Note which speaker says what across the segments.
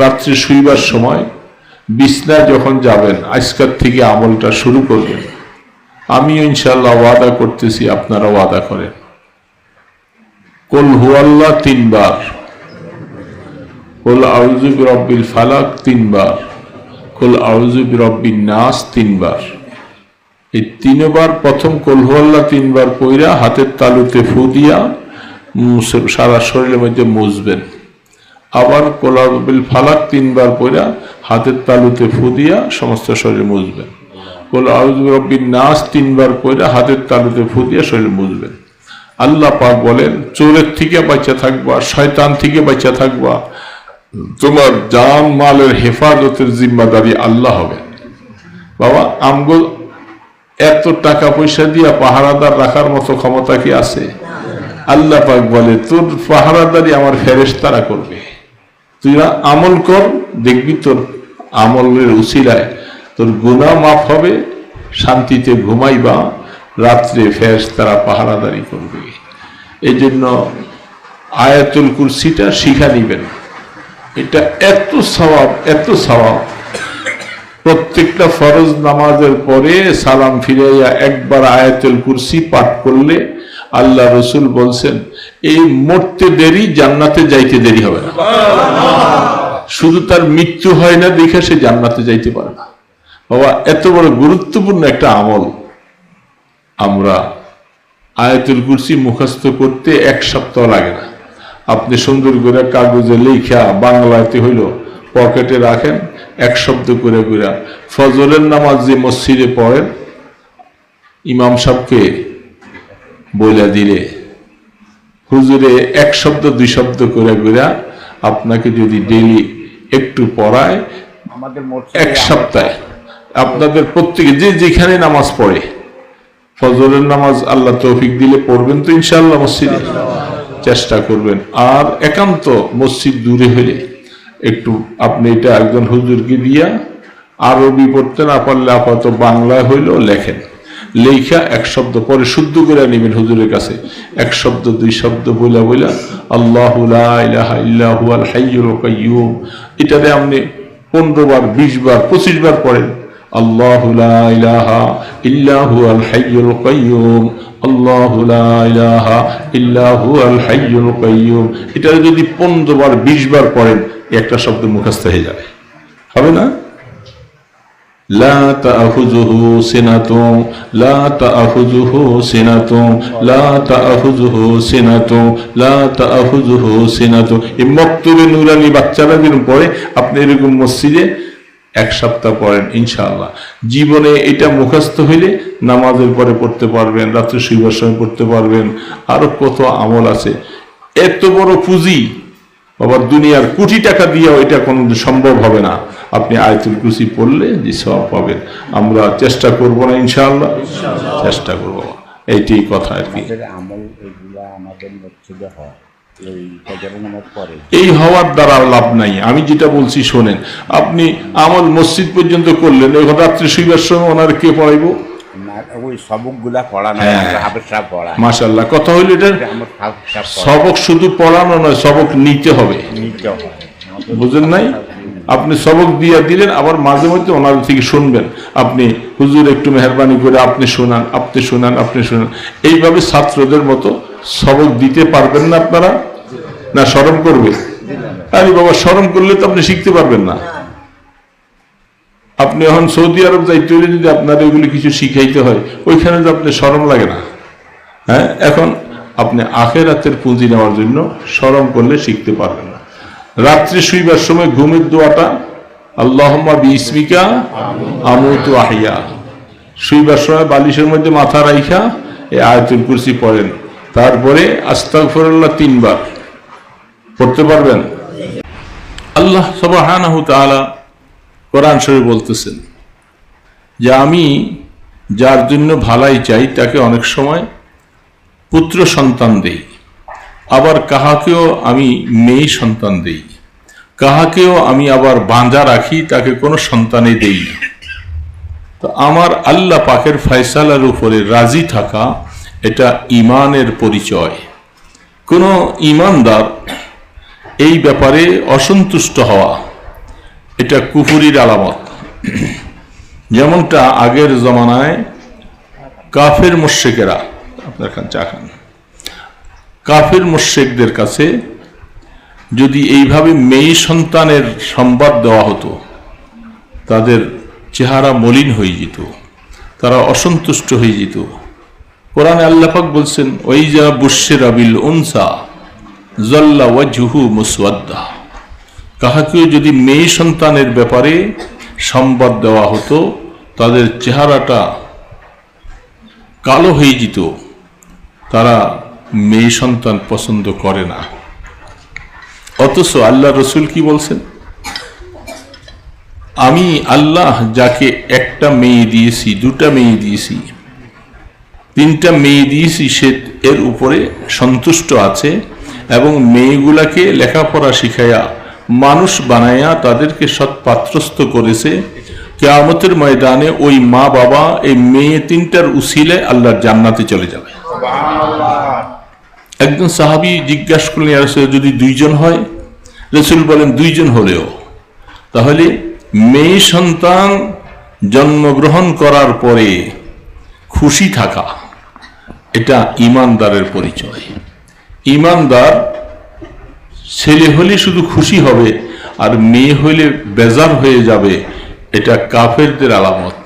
Speaker 1: রাত্রে শুইবার সময় বিছনায় যখন যাবেন আজকের থেকে আমলটা শুরু করবেন। আমিও ইনশাআল্লাহ ওয়াদা করতেছি, আপনারা ওয়াদা করেন। কুল হুয়াল্লাহ 3 বার, কুল আউযু বিরাব্বিল ফালাক 3 বার, কুল আউযু বিরাব্বিন নাস 3 বার। এই 3 বার প্রথম কুল হুয়াল্লাহ 3 বার পইরা হাতের তালুতে ফু দিয়া সারা শরীরের মধ্যে মুছবেন। আবার কুল আউযু বিল ফালাক 3 বার পইরা হাতের তালুতে ফু দিয়া সমস্ত শরীর মুছবেন। কুল আউযু বিরাব্বিন নাস 3 বার পইরা হাতের তালুতে ফু দিয়া শরীর মুছবেন। আল্লাহ পাক বলেন, চোরের থেকে বাঁচা থাকবা, শয়তান থেকে বাঁচা থাকবা, তোমার জান মালের হেফাজতের জিম্মাদারি আল্লাহ হবে। বাবা, আমগো এত টাকা পয়সা দিয়া পাহারাদার রাখার মতো ক্ষমতা কি আছে? আল্লাহ পাক বলে, তোর পাহারাদারি আমার ফেরেশতারা করবে। তুই আমল কর, দেখবি তোর আমলের উসিলায় তোর গুনাহ মাফ হবে, শান্তিতে ঘুমাইবা, রাত্রে ফেরেশতারা পাহারাদারি করবে। এই জন্য আয়াতুল কুরসিটা শিখা নিবেন। এটা এত সওয়াব, এত সওয়াব। প্রত্যেকটা ফরজ নামাজের পরে সালাম ফিরাইয়া একবার আয়াতুল কুরসি পাঠ করলে আল্লাহ রসুল বলছেন, এই মরতে দেরি, জান্নাতে যাইতে দেরি হবে না। শুধু তার মৃত্যু হয় না দেখে সে জান্নাতে যাইতে পারে না। বাবা, এত বড় গুরুত্বপূর্ণ একটা আমল। আমরা আয়াতুল কুরসি মুখস্থ করতে 1 সপ্তাহ লাগে না। আপনি সুন্দর করে কাগজে লেখা বাংলাতে হইল পকেটে রাখেন, 1 শব্দ করে করে ফজরের নামাজ যে মসজিদে পড়েন, ইমাম সাহেবকে বইলা দিলে হুজুরে 1 শব্দ 2 শব্দ করে করে আপনাকে যদি ডেইলি একটু পড়ায়, 1 সপ্তাহে আপনাদের প্রত্যেকে যে যেখানে নামাজ পড়ে, ফজরের নামাজ আল্লাহ তৌফিক দিলে পড়বেন তো ইনশাআল্লাহ মসজিদে, চেষ্টা করবেন। আর একান্ত মসজিদ দূরে হলে একটু আপনি এটা একজন হুজুরকে দিয়া আরবি পড়তে না পারলে আপাতত বাংলায় হইলেও লেখেন, লেখা 1 শব্দ পরে শুদ্ধ করে নেবেন হুজুরের কাছে। 1 শব্দ 2 শব্দ বইলা বইলা আল্লাহু লা ইলাহা ইল্লা হুয়াল হাইয়ুল কাইয়্যুম, এটাতে আপনি 15 বার 20 বার 25 বার পড়েন। আল্লাহু লা ইলাহা ইল্লা হুয়াল হাইয়ুল কাইয়্যুম, আল্লাহু লা ইলাহা ইল্লা হুয়াল হাইয়ুল কাইয়্যুম। এটা যদি 15 বার 20 বার পড়েন, একটা শব্দ মুখস্থ হয়ে যাবে, হবে না? লা তাআখুযুহু সিনাতুন, লা তাআখুযুহু সিনাতুন, লা তাআখুযুহু সিনাতুন, লা তাআখুযুহু সিনাতুন। এই মক্তবে নুরানি বাচ্চারা যেরকম পড়ে, আপনি এরকম মসজিদে 1 সপ্তাহ পড়েন ইনশাআল্লাহ। জীবনে এটা মুখস্থ হইলে নামাজের পরে পড়তে পারবেন, রাত্রে শুইবার সময় পড়তে পারবেন। আরো কত আমল আছে। এত বড় পুঁজি বাবা, দুনিয়ার কোটি টাকা দিয়েও এটা কোনো সম্ভব হবে না। আপনি আয়াতুল কুরসি পড়লে যে সওয়াব পাবেন। আমরা চেষ্টা করব না ইনশাআল্লাহ? চেষ্টা করব, এইটাই কথা আর কি। এই হওয়ার দ্বারা লাভ নাই। আমি যেটা বলছি শোনেন, আপনি আমল মসজিদ পর্যন্ত করলেন, এখন রাত্রে শুইবার সময় ওনার কে পড়াইবো? মাশাআল্লাহ, কথা হইল এটা সবক শুধু পড়ানো নয়, সবক নিতে হবে, বুঝেন নাই? আপনি সবক দিয়া দিলেন, আবার মাঝে মধ্যে ওনাদের থেকে শুনবেন। আপনি হুজুর একটু মেহরবানি করে আপনি শোনান, আপনি শোনান, আপনি শোনান। এইভাবে ছাত্রদের মতো সবক দিতে পারবেন না আপনারা? না শরম করবে? আরে বাবা, শরম করলে তো আপনি শিখতে পারবেন না। আপনি এখন সৌদি আরব যাইতে হলে যদি আপনার এগুলি কিছু শিখাইতে হয়, ওইখানে তো আপনি শরম লাগে না? হ্যাঁ, এখন আপনি আখিরাতের পুঁজি নেওয়ার জন্য শরম করলে শিখতে পারবেন না। রাত্রে শুইবার সময় ঘুমের দোয়াটা আল্লাহুম্মা বিইসমিকা আমুতু আহইয়া, শুইবার সময় বালিশের মধ্যে মাথা রাইখা এই আয়াতুল কুরসি পড়েন। তারপরে আস্তাগফিরুল্লাহ 3 বার পড়তে পারবেন। আল্লাহ সুবহানাহু তাআলা কোরআন শরীফ বলতেছেন যে আমি যার জন্য ভালাই চাই তাকে অনেক সময় পুত্র সন্তান দেই, আবার কাহাকেও আমি মেয়ে সন্তান দেই, কাহাকেও আমি আবার বাঁধা রাখি, তাকে কোনো সন্তানই দেই না। তো আমার আল্লাহ পাকের ফয়সালার উপরে রাজি থাকা, এটা ঈমানের পরিচয়। কোনো ঈমানদার এই ব্যাপারে অসন্তুষ্ট হওয়া, এটা কুফুরির আলামত। যেমনটা আগের জমানায় কাফের মুশরিকেরা, আপনার খান চা খান, কাফের মুশরিকদের কাছে যদি এইভাবে মেয়ে সন্তানের সংবাদ দেওয়া হতো, তাদের চেহারা মলিন হয়ে যেত, তারা অসন্তুষ্ট হয়ে যেত। কোরআনে আল্লাহ পাক বলছেন, ওয়াইজা বুশশিরা বিল উনসা যাল্লা ওয়াজহু মুসওয়াদ্দা। কাহাকে যদি মেয়ে সন্তানের ব্যাপারে সংবাদ দেওয়া হতো, তাদের চেহারাটা কালো হয়ে যেত। তারা মেয়ে সন্তান পছন্দ করে না। অথচ আল্লাহ রসুল কি বলছেন, আমি আল্লাহ যাকে একটা মেয়ে দিয়েছি, দুটা মেয়ে দিয়েছি, তিনটা মেয়ে দিয়েছি, সে এর উপরে সন্তুষ্ট আছে এবং মেয়েগুলাকে লেখাপড়া শিখাইয়া মানুষ বানাইয়া তাদেরকে সৎপাত্রস্থ করেছে। কিয়ামতের ময়দানে ওই মা বাবা এই মেয়ে তিনটার উসিলে আল্লাহর জান্নাতে চলে যাবে। একজন সাহাবী জিজ্ঞাসা করলেন, ইয়া রাসূলুল্লাহ, যদি দুইজন হয়? রাসূল বলেন, দুইজন হলেও। তাহলে মেয়ে সন্তান জন্মগ্রহণ করার পরে খুশি থাকা, এটা ঈমানদারের পরিচয়। ঈমানদার ছেলে হলে শুধু খুশি হবে আর মেয়ে হইলে বেজার হয়ে যাবে, এটা কাফেরদের আলামত,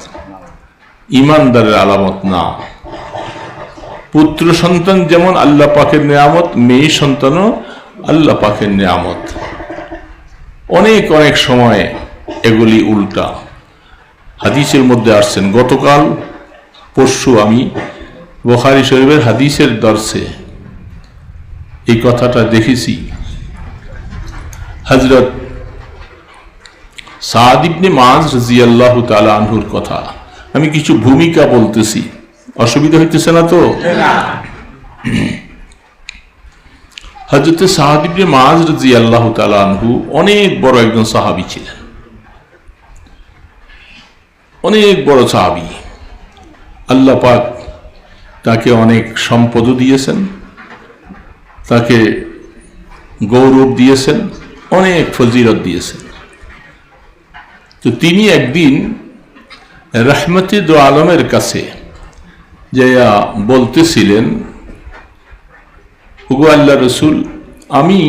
Speaker 1: ঈমানদারের আলামত না। পুত্র সন্তান যেমন আল্লাহ পাকের নেয়ামত, মেয়ে সন্তানও আল্লাহ পাকের নেয়ামত। অনেক অনেক সময় এগুলি উল্টা। হাদিসের মধ্যে আসছেন, গতকাল পরশু আমি বুখারী শরীফের হাদিসের দর্শে এই কথাটা দেখেছি। হযরত সাদ ইবনে মুআয রাদিয়াল্লাহু তাআলা আনহুর কথা। আমি কিছু ভূমিকা বলতেছি, অসুবিধা হইতেছে না তো? হযরত সাদ ইবনে মুআয রাদিয়াল্লাহু তাআলা আনহু অনেক বড় একজন সাহাবী ছিলেন, অনেক বড় সাহাবী। আল্লাহ পাক তাকে অনেক সম্পদ দিয়েছেন, তাকে গৌরব দিয়েছেন, অনেক ফজিলত দিয়েছেন। তো তিনি একদিন রহমতে দো আলমের কাছে যাইয়া বলতেছিলেন, ওগো আল্লাহ রসুল, আমি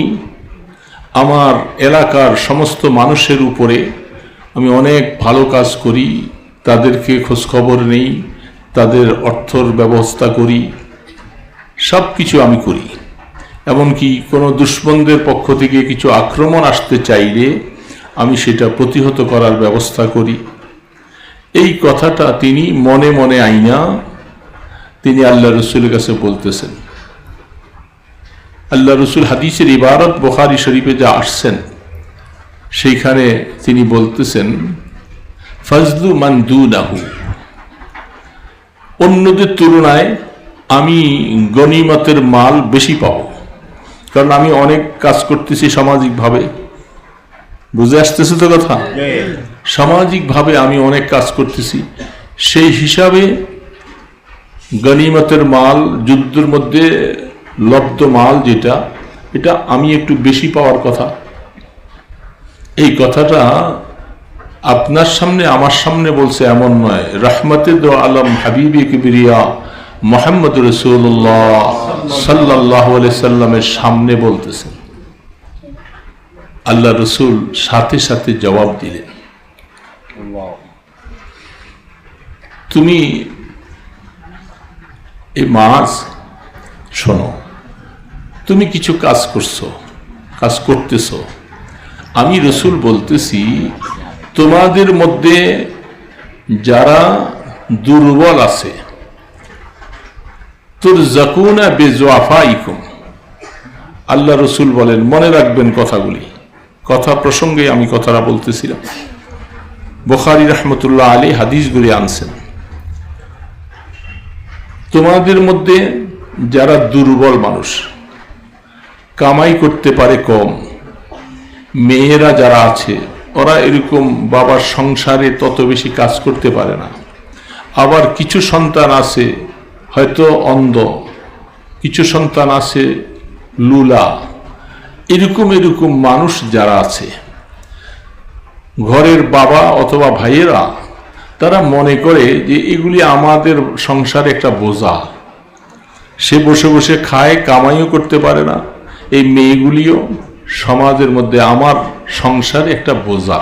Speaker 1: আমার এলাকার সমস্ত মানুষের উপরে আমি অনেক ভালো কাজ করি, তাদেরকে খোঁজখবর নেই, তাদের অর্থর ব্যবস্থা করি, সব কিছু আমি করি। এমনকি কোনো দুশ্মনদের পক্ষ থেকে কিছু আক্রমণ আসতে চাইলে আমি সেটা প্রতিহত করার ব্যবস্থা করি। এই কথাটা তিনি মনে মনে আইনা তিনি আল্লাহ রসুলের কাছে বলতেছেন। আল্লাহ রসুল হাদিসের ইবারত বুখারী শরীফে যা আসছেন, সেইখানে তিনি বলতেছেন, ফজলু মান দুনাহু, অন্যদের তুলনায় আমি গনিমতের মাল বেশি পাবো, কারণ আমি অনেক কাজ করতেছি সামাজিকভাবে। বুঝে আসতেছে তো কথা? সামাজিকভাবে আমি অনেক কাজ করতেছি, সেই হিসাবে গনিমতের মাল, যুদ্ধের মধ্যে লব্ধ মাল যেটা, এটা আমি একটু বেশি পাওয়ার কথা। এই কথাটা আপনার সামনে আমার সামনে বলছে এমন নয়, রহমতে দো আলম হাবিবে কিবরিয়া মুহাম্মদ রাসূলুল্লাহ সাল্লাল্লাহু আলাইহি সাল্লামের সামনে বলতেছেন। আল্লাহ রসুল সাথে সাথে জবাব দিলেন, তুমি এই মাস শোনো, তুমি কিছু কাজ করছো, কাজ করতেছো, আমি রসুল বলতেছি তোমাদের মধ্যে যারা দুর্বল আছে, তুরযাকুনা বিযুআফাইকুম, আল্লাহ রসুল বলেন, মনে রাখবেন কথাগুলি, কথা প্রসঙ্গে আমি কথাটা বলতেছিলাম। বুখারী রাহমাতুল্লাহ আলাইহি হাদিসগুলি আনছেন। তোমাদের মধ্যে যারা দুর্বল মানুষ, কামাই করতে পারে কম, মেয়েরা যারা আছে ওরা এরকম বাবার সংসারে তত বেশি কাজ করতে পারে না, আবার কিছু সন্তান আছে হয়তো অন্ধ, কিছু সন্তান আছে লুলা, এরকম এরকম মানুষ যারা আছে, ঘরের বাবা অথবা ভাইয়েরা তারা মনে করে যে এগুলি আমাদের সংসারে একটা বোঝা, সে বসে বসে খায়, কামাইও করতে পারে না, এই মেয়েগুলিও সমাজের মধ্যে আমার সংসারে একটা বোঝা,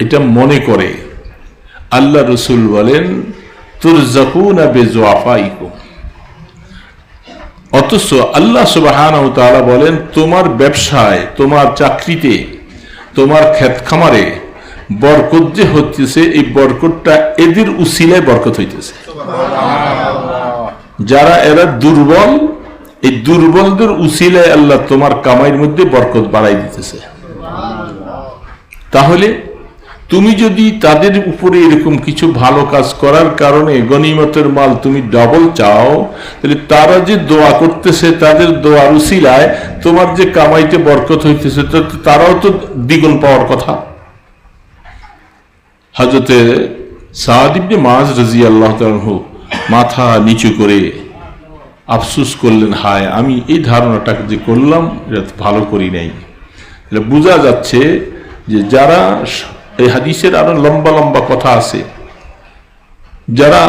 Speaker 1: এটা মনে করে। আল্লাহ রসুল বলেন তুরজাকুনা বিজুআফাইকুম, অথচ আল্লাহ সুবহানাহু ওয়া তাআলা বলেন তোমার ব্যবসায়, তোমার চাকরিতে, তোমার ক্ষেত খামারে বরকত যে হচ্ছে, এই বরকতটা এদের উসিলায় বরকত হইতেছে। যারা এরা দুর্বল, এই দুর্বলদের উসিলায় আল্লাহ তোমার কামাইয়ের মধ্যে বরকত বাড়াই দিতেছে। তাহলে তুমি যদি তাদের উপরে এরকম কিছু ভালো কাজ করার কারণে গনিমতের মাল তুমি ডবল চাও, তাহলে তারা যে দোয়া করতেছে, তাদের দোয়ার উসিলায় তোমার যে কামাইতে বরকত হইতেছে, তারাও তো দ্বিগুণ পাওয়ার কথা। হযরতে সাদ ইবনে মুআয রাদিয়াল্লাহু তাআলা আনহু মাথা নিচু করে আফসোস করলেন, হায় আমি এই ধারণাটা যে করলাম এটা ভালো করি নাই। এটা বোঝা যাচ্ছে যে যারা, এই হাদিসের আরো লম্বা লম্বা কথা আছে, যারা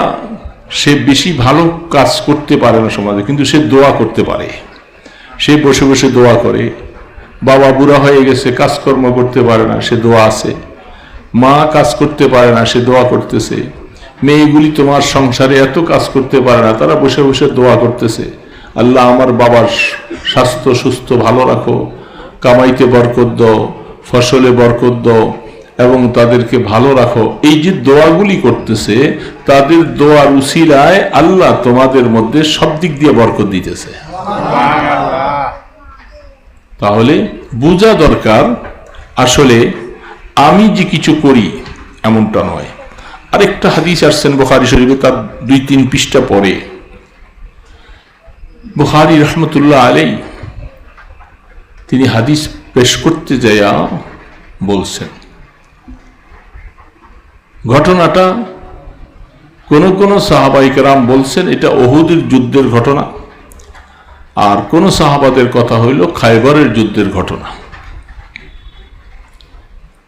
Speaker 1: সে বেশি ভালো কাজ করতে পারে না সমাজে, কিন্তু সে দোয়া করতে পারে, সে বসে বসে দোয়া করে। বাবা বুড়া হয়ে গেছে, কাজকর্ম করতে পারে না, সে দোয়া আছে। মা কাজ করতে পারে না, সে দোয়া করতেছে। মেয়েগুলি তোমার সংসারে এত কাজ করতে পারে না, তারা বসে বসে দোয়া করতেছে, আল্লাহ আমার বাবার স্বাস্থ্য সুস্থ ভালো রাখো, কামাইতে বরকত দাও, ফসলে বরকত দাও এবং তাদেরকে ভালো রাখো। এই যে দোয়াগুলি করতেছে, তাদের দোয়ার উসিলায় আল্লাহ তোমাদের মধ্যে সব দিক দিয়ে বরকত দিতেছে। তাহলে বোঝা দরকার আসলে আমি যে কিছু করি এমনটা নয়। আরেকটা হাদিস আসছেন বুখারী শরীফে, তার 2-3 পৃষ্ঠা পরে বুখারী রহমতুল্লাহ আলাইহি তিনি হাদিস পেশ করতে যায়া বলছেন, ঘটনাটা কোন কোন সাহাবায়ে কেরাম বলছেন এটা উহুদের যুদ্ধের ঘটনা, আর কোন সাহাবাদের কথা হইল খায়বরের যুদ্ধের ঘটনা।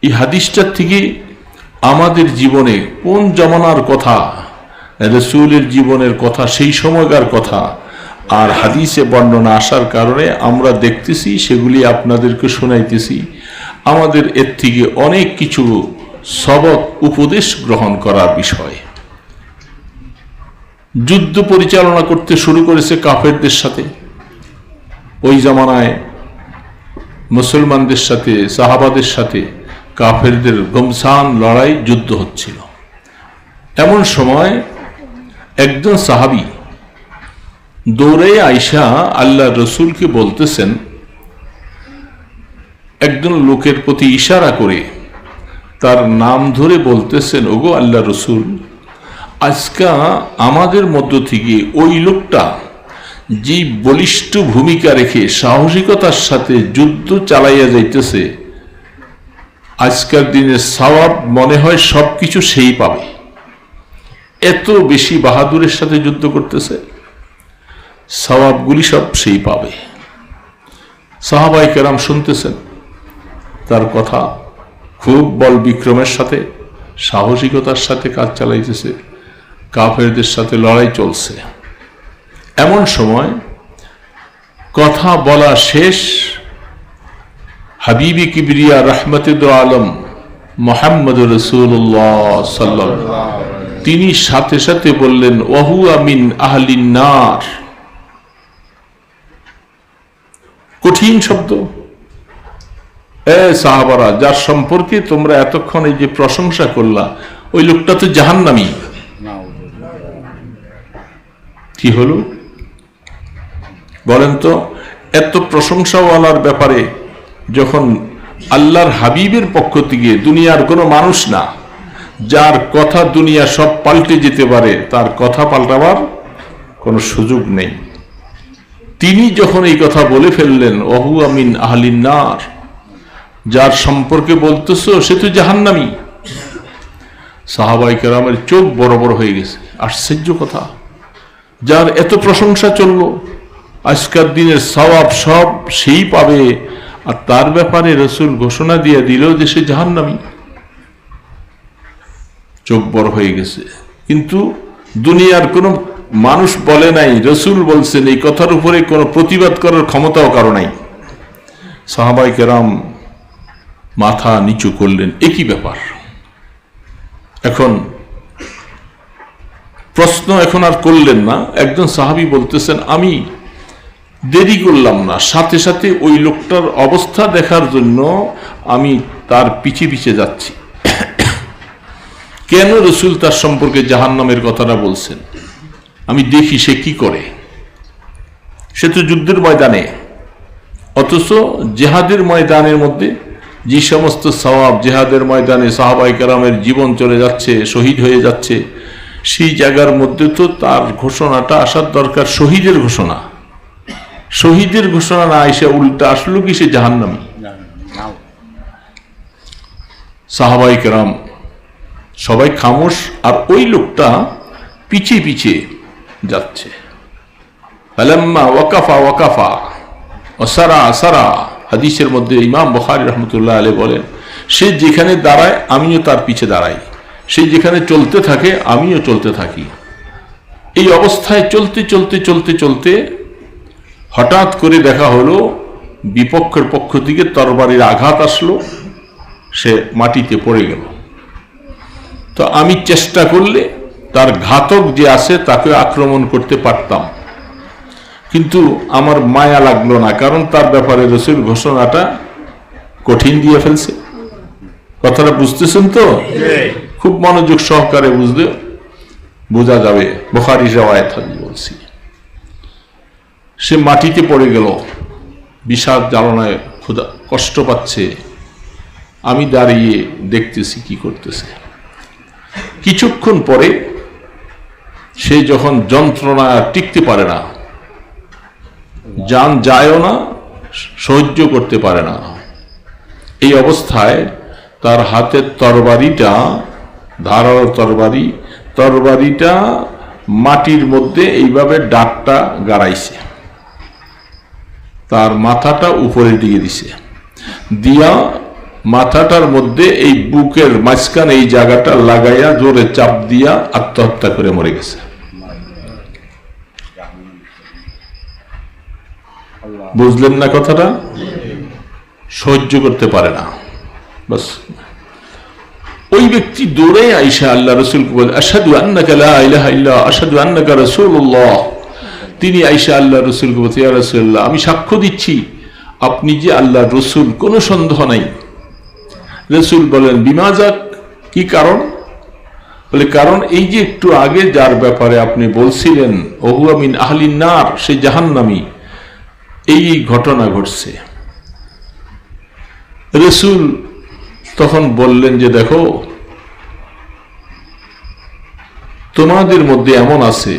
Speaker 1: এই হাদিসটার থেকে আমাদের জীবনে কোন জমানার কথা, রাসূলের জীবনের কথা, সেই সময়কার কথা আর হাদিসে বর্ণনা আসার কারণে আমরা দেখতেছি, সেগুলি আপনাদেরকে শোনাইতেছি। আমাদের এর থেকে অনেক কিছু সবক উপদেশ গ্রহণ করার বিষয়। যুদ্ধ পরিচালনা করতে শুরু করেছে কাফেরদের সাথে। ওই জামানায় মুসলমানদের সাথে, সাহাবাদের সাথে কাফেরদের গমসান লড়াই, যুদ্ধ হচ্ছিল। এমন সময় একজন সাহাবী দৌড়ে আইসা আল্লাহ রসুলকে বলতেছেন, একজন লোকের প্রতি ইশারা করে তার নাম ধরে বলতেছেন, ওগো আল্লাহ রসুল, আজকা আমাদের মধ্য থেকে ওই লোকটা যে বলিষ্ঠ ভূমিকা রেখে সাহসিকতার সাথে যুদ্ধ চালাইয়া যাইতেছে, আজকের দিনে সওয়াব মনে হয় সবকিছু সেই পাবে, এত বেশি বাহাদুরের সাথে যুদ্ধ করতেছে, সওয়াবগুলি সব সেই পাবে। সাহাবায়ে কেরাম শুনতেছেন, তার কথা খুব বল বিক্রমের সাথে, সাহসিকতার সাথে কাজ চালাইতেছে, কাফেরদের সাথে লড়াই চলছে। এমন সময় কথা বলা শেষ, হাবিবি কিবরিয়া রহমতুল আলম মুহাম্মদ রাসূলুল্লাহ সাল্লাল্লাহু আলাইহি ওয়াসাল্লাম তিনি সাথে সাথে বললেন, ওয়াহুয়া মিন আহলিন নার। কঠিন শব্দ। সাহাবারা, যার সম্পর্কে তোমরা এতক্ষণ এই যে প্রশংসা করলা, ওই লোকটা তো জাহান্নামী। কি হলো বলেন তো? এত প্রশংসাওয়ালার ব্যাপারে যখন আল্লাহর হাবিবের পক্ষ থেকে, দুনিয়ার কোনো মানুষ না, যার কথা দুনিয়া সব পাল্টে যেতে পারে, তার কথা পাল্টাবার কোনো সুযোগ নেই, তিনি যখন এই কথা বলে ফেললেন, ওয়াহুয়া মিন আহলিন নার, যার সম্পর্কে বলতেছো সে তো জাহান্নামী, সাহাবায়ে কেরামের চোখ বড় বড় হয়ে গেছে। আশ্চর্য কথা, যার এত প্রশংসা চললো, আজকের দিনের সওয়াব সব সেই পাবে, আর তার ব্যাপারে রাসূল ঘোষণা দিয়ে দিল যে সে জাহান্নামী। চোখ বড় হয়ে গেছে। কিন্তু দুনিয়ার কোনো মানুষ বলে নাই, রসুল বলছেন, এই কথার উপরে কোনো প্রতিবাদ করার ক্ষমতাও কারো নাই। সাহাবাই কেরাম মাথা নিচু করলেন, একই ব্যাপার। এখন প্রশ্ন এখন আর করলেন না। একজন সাহাবী বলতেছেন, আমি দেরি করলাম না, সাথে সাথে ওই লোকটার অবস্থা দেখার জন্য আমি তার পিছে পিছে যাচ্ছি। কেন রসুল তার সম্পর্কে জাহান্নামের কথাটা বলছেন? আমি দেখি সে কি করে। সে তো যুদ্ধের ময়দানে, অথচ জেহাদের ময়দানের মধ্যে যে সমস্ত সওয়াব জেহাদের ময়দানে সাহাবায়ে কেরামের জীবন চলে যাচ্ছে, শহীদ হয়ে যাচ্ছে, সেই জায়গার মধ্যে তো তার ঘোষণাটা আসার দরকার শহীদের ঘোষণা। শহীদের ঘোষণা না এসে উল্টা আসলো কি সে জাহান্নামী। সাহাবায়ে কেরাম সবাই খামোশ, আর ওই লোকটা পিছে পিছে যাচ্ছে। ফালাম্মা ওয়াকাফা ওয়াকাফা ওয়াসারা সারা, হাদিসের মধ্যে ইমাম বুখারী রাহমাতুল্লাহ আলাইহি বলেন, সে যেখানে দাঁড়ায় আমিও তার পিছে দাঁড়াই, সে যেখানে চলতে থাকে আমিও চলতে থাকি। এই অবস্থায় চলতে চলতে চলতে চলতে হঠাৎ করে দেখা হলো বিপক্ষের পক্ষ থেকে তরবারির আঘাত আসলো, সে মাটিতে পড়ে গেল। তো আমি চেষ্টা করলে তার ঘাতক যে আছে তাকে আক্রমণ করতে পারতাম, কিন্তু আমার মায়া লাগলো না, কারণ তার ব্যাপারে রাসূল ঘোষণাটা কঠিন দিয়ে ফেলছে। কথাটা বুঝতেছেন তো? খুব মনোযোগ সহকারে বুঝলে বোঝা যাবে। বুখারী riwayat আমি বলছি। সে মাটিতে পড়ে গেল, বিষাদ জ্বালানায় ক্ষুধা কষ্ট পাচ্ছে। আমি দাঁড়িয়ে দেখতেছি কি করতেছে। কিছুক্ষণ পরে সে যখন যন্ত্রণা টিকতে পারে না, জান যায়ও না, সহ্য করতে পারে না, এই অবস্থায় তার হাতের তরবারিটা, ধারালো তরবারিটা মাটির মধ্যে এইভাবে ডাকটা গাড়াইছে, তার মাথাটা উপরের দিকে দিছে, দিয়া মাথাটার মধ্যে এই বুকের মাঝখানে এই জায়গাটা লাগাইয়া জোরে চাপ দিয়া আত্মহত্যা করে মরে গেছে। বুঝলেন না কথাটা? সহ্য করতে পারে না, বাস। ওই ব্যক্তি দৌড়ে আইসা আল্লাহ রাসূলকে বলে, আশহাদু আন্নাকা লা ইলাহা ইল্লা আশহাদু আন্নাকা রাসূলুল্লাহ। তিনি আইসা আল্লাহ রাসূলকে বলে, ইয়া রাসূলুল্লাহ, আমি সাক্ষ্য দিচ্ছি আপনি যে আল্লাহর রাসূল, কোনো সন্দেহ নাই। রাসূল বলেন, বিমাজাক, কি কারণ? বলে, কারণ এই যে একটু আগে যার ব্যাপারে আপনি বলছিলেন ওহুয়া মিন আহলিন নার, সে জাহান্নামী, এই ঘটনা ঘটছে। রাসূল তখন বললেন যে, দেখো, তোমাদের মধ্যে এমন আছে,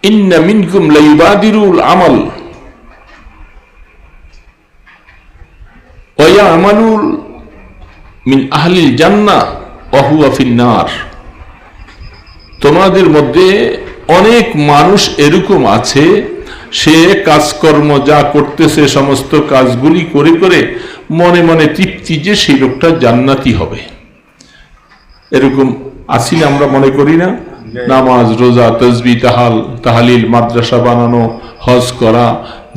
Speaker 1: ইন্না মিনকুম লাইবাদিরুল আমাল ওয়া ইয়ামালুল মিন আহলিল জান্নাহ ওয়া হুয়া ফিন নার। তোমাদের মধ্যে অনেক মানুষ এরকম আছে, সে কাজকর্ম যা করতেছে সমস্ত কাজগুলি করে করে মনে মনে তৃপ্তি যে সেই লোকটা জান্নাতি হবে। এরকম আছি না? আমরা মনে করি না? নামাজ, রোজা, তাসবিহ, তাহলিল, মাদ্রাসা বানানো, হজ করা,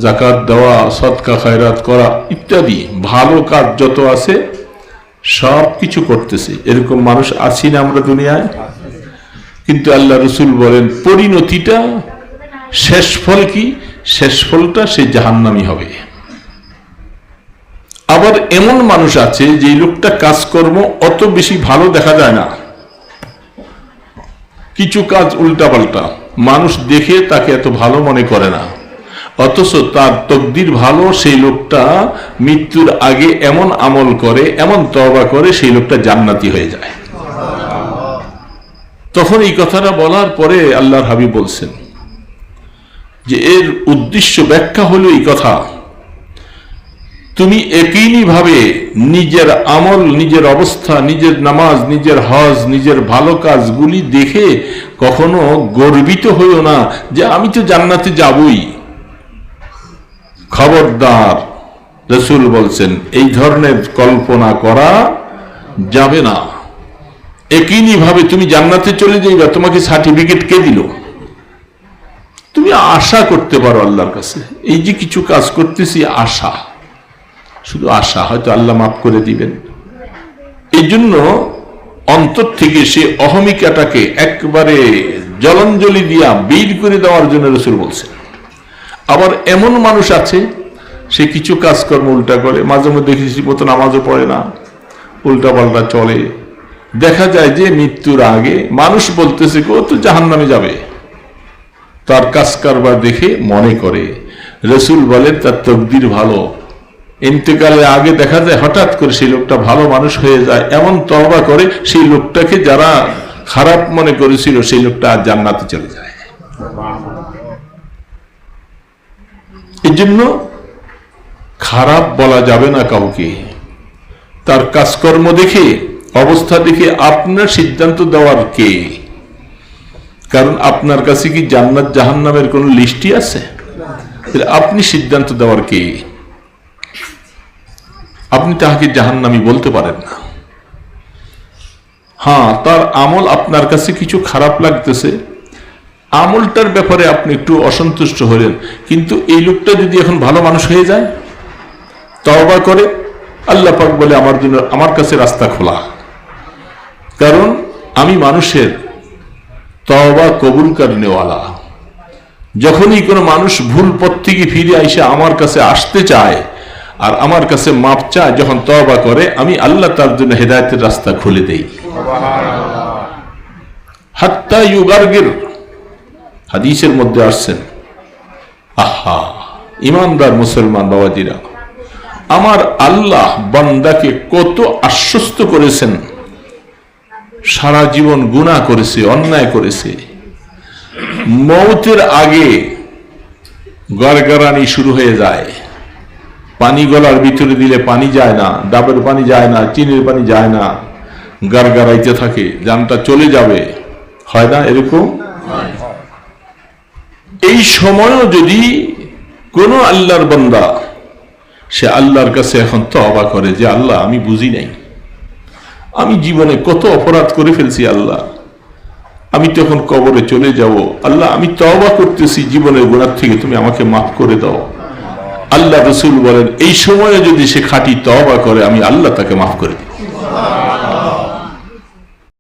Speaker 1: যাকাত দেওয়া, সদকা খায়রাত করা ইত্যাদি ভালো কাজ যত আছে সব কিছু করতেছে, এরকম মানুষ আছি না আমরা দুনিয়ায়? কিন্তু আল্লাহ রাসূল বলেন, পরিণতিটা, শেষ ফল কি? শেষ ফলটা সে জাহান্নামী হবে। আবার এমন মানুষ আছে যে লোকটা কাজকর্ম অত বেশি ভালো দেখা যায় না, কিছু কাজ উল্টাপাল্টা, মানুষ দেখে তাকে এত ভালো মনে করে না, অথচ তার তকদির ভালো, সেই লোকটা মৃত্যুর আগে এমন আমল করে, এমন তওবা করে, সেই লোকটা জান্নাতি হয়ে যায়। তখন এই কথাটা বলার পরে আল্লাহর হাবিব বলছেন যে এর উদ্দেশ্য ব্যাখ্যা হলো এই কথা, তুমি একইনি ভাবে নিজের আমল, নিজের অবস্থা, নিজের নামাজ, নিজের হজ, নিজের ভালো কাজগুলি দেখে কখনো গর্বিত হইও না যে আমি তো জান্নাতে যাবই। খবরদার, রাসূল বলছেন এই ধরনের কল্পনা করা যাবে না। একই ভাবে তুমি জান্নাতে চলে যাইবা, তোমাকে সার্টিফিকেট কে দিল? তুমি আশা করতে পারো আল্লাহর কাছে, এই যে কিছু কাজ করতেছি, আশা, শুধু আশা, হয়তো আল্লাহ মাফ করে দিবেন। এই জন্য অন্তর থেকে সে অহমিকাটাকে একবারে জলাঞ্জলি দিয়া বের করে দেওয়ার জন্য রাসূল বলছেন। আবার এমন মানুষ আছে, সে কিছু কাজকর্ম উল্টা করে, মাঝে মধ্যে দেখেছি মতো নামাজও পড়ে না, উল্টা পাল্টা চলে, দেখা যায় যে মৃত্যুর আগে মানুষ বলতেছে ও তো জাহান্নামে যাবে, তার কাজ কারবার দেখে মনে করে। রাসূল বলেন তার তকদির ভালো, ইন্তেকালের আগে দেখা যায় হঠাৎ করে সেই লোকটা ভালো মানুষ হয়ে যায়, এমন তওবা করে সেই লোকটাকে যারা খারাপ মনে করেছিল সেই লোকটা আর জান্নাতে চলে যায়। এই জন্য খারাপ বলা যাবে না কাউকে, তার কাজকর্ম দেখে, অবস্থা দেখে আপনার সিদ্ধান্ত দেওয়ার কে? কারণ আপনার কাছে কি জান্নাত জাহান্নামের কোন লিস্টই আছে? আপনি সিদ্ধান্ত দেওয়ার কে? আপনি তাহাকে জাহান্নামী বলতে পারেন না। হ্যাঁ, তার আমল আপনার কাছে কিছু খারাপ লাগতেছে, আমলটার ব্যাপারে আপনি একটু অসন্তুষ্ট হলেন, কিন্তু এই লোকটা যদি এখন ভালো মানুষ হয়ে যায়, তওবা করে, আল্লাহ পাক বলে আমার জন্য, আমার কাছে রাস্তা খোলা, কারণ আমি মানুষের তওবা কবুল করনেওয়ালা। যখনই কোনো মানুষ ভুল পথ থেকে ফিরে আইসে আমার কাছে আসতে চায় আর আমার কাছে মাপ চায়, যখন তওবা করে, আমি আল্লাহ তার জন্য হেদায়েতের রাস্তা খুলে দেই। হাত্তা ইউগারগির, হাদিসের মধ্যে আসছেন। আহা, ইমানদার মুসলমান বাবাজিরা, আমার আল্লাহ বান্দাকে কত আশ্বস্ত করেছেন। সারা জীবন গুনাহ করেছে, অন্যায় করেছে, মৌতের আগে গড়গড়ানি শুরু হয়ে যায়, পানি গলার ভিতরে দিলে পানি যায় না, ডাবের পানি যায় না, চিনির পানি যায় না, গড়গড়াইতে থাকে, জানটা চলে যাবে, হয় না এরকম? এই সময়ও যদি কোন আল্লাহর বান্দা সে আল্লাহর কাছে এখন তওবা করে যে আল্লাহ আমি বুঝি নাই, আমি জীবনে কত অপরাধ করে ফেলছি, আল্লাহ আমি তখন কবরে চলে যাব, আল্লাহ আমি তওবা করতেছি জীবনের গুনাহ থেকে, তুমি আমাকে মাফ করে দাও। আল্লাহ রাসূল বলেন এই সময়ে যদি সে খাঁটি তওবা করে, আমি আল্লাহ তাকে মাফ করে দিই।